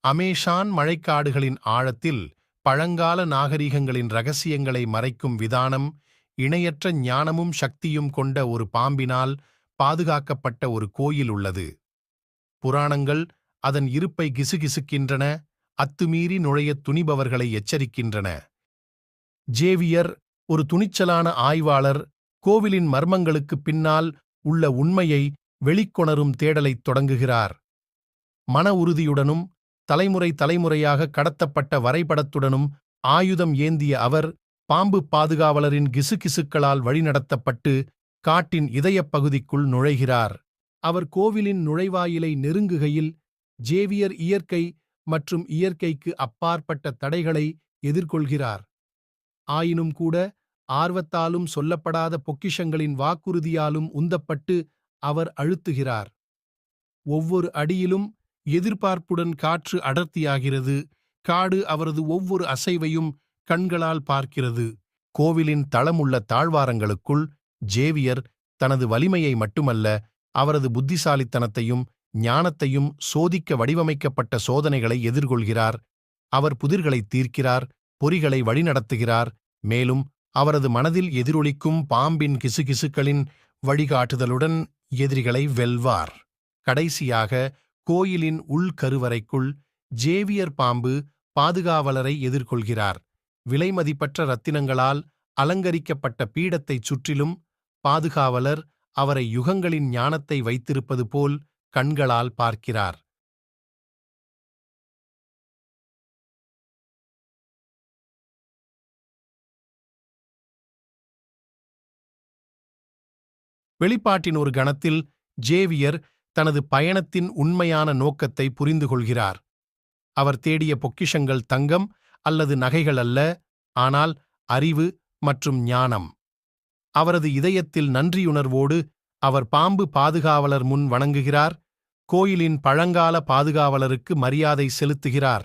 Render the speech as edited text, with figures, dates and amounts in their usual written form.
Amazon மழைக்காடுகளின் ஆழத்தில் பழங்கால நாகரிகங்களின் ரகசியங்களை மறைக்கும் விதானம், இணையற்ற ஞானமும் சக்தியும் கொண்ட ஒரு பாம்பினால் பாதுகாக்கப்பட்ட ஒரு கோயில் உள்ளது. புராணங்கள் அதன் இருப்பை கிசுகிசுக்கின்றன, அத்துமீறி நுழையத் துணிபவர்களை எச்சரிக்கின்றன. ஜேவியர், ஒரு துணிச்சலான ஆய்வாளர், கோவிலின் மர்மங்களுக்குப் பின்னால் உள்ள உண்மையை வெளிக்கொணரும் தேடலைத் தொடங்குகிறார். மன உறுதியுடனும் தலைமுறை தலைமுறையாக கடத்தப்பட்ட வரைபடத்துடனும் ஆயுதம் ஏந்திய அவர், பாம்பு பாதுகாவலரின் கிசுகிசுக்களால் வழிநடத்தப்பட்டு காட்டின் இதயப் பகுதிக்குள் நுழைகிறார். அவர் கோவிலின் நுழைவாயிலை நெருங்குகையில், ஜேவியர் இயற்கை மற்றும் இயற்கைக்கு அப்பாற்பட்ட தடைகளை எதிர்கொள்கிறார். ஆயினும் கூட, ஆர்வத்தாலும் சொல்லப்படாத பொக்கிஷங்களின் வாக்குறுதியாலும் உந்தப்பட்டு அவர் அழுத்துகிறார். ஒவ்வொரு அடியிலும் எதிர்பார்ப்புடன் காற்று அடர்த்தியாகிறது. காடு அவரது ஒவ்வொரு அசைவையும் கண்களால் பார்க்கிறது. கோவிலின் தளமுள்ள தாழ்வாரங்களுக்குள் ஜேவியர் தனது வலிமையை மட்டுமல்ல, அவரது புத்திசாலித்தனத்தையும் ஞானத்தையும் சோதிக்க வடிவமைக்கப்பட்ட சோதனைகளை எதிர்கொள்கிறார். அவர் புதிர்களைத் தீர்க்கிறார், பொறிகளை வழிநடத்துகிறார், மேலும் அவரது மனதில் எதிரொலிக்கும் பாம்பின் கிசுகிசுக்களின் வழிகாட்டுதலுடன் எதிரிகளை வெல்வார். கடைசியாக, கோயிலின் உள்கருவறைக்குள் ஜேவியர் பாம்பு பாதுகாவலரை எதிர்கொள்கிறார். விலைமதிப்பற்ற ரத்தினங்களால் அலங்கரிக்கப்பட்ட பீடத்தைச் சுற்றிலும் பாதுகாவலர் அவரை யுகங்களின் ஞானத்தை வைத்திருப்பது போல் கண்களால் பார்க்கிறார். வெளிப்பாட்டின் ஒரு கணத்தில் ஜேவியர் தனது பயணத்தின் உண்மையான நோக்கத்தை புரிந்துகொள்கிறார். அவர் தேடிய பொக்கிஷங்கள் தங்கம் அல்லது நகைகள் அல்ல, ஆனால் அறிவு மற்றும் ஞானம். அவரது இதயத்தில் நன்றியுணர்வோடு அவர் பாம்பு பாதுகாவலர் முன் வணங்குகிறார், கோயிலின் பழங்கால பாதுகாவலருக்கு மரியாதை செலுத்துகிறார்.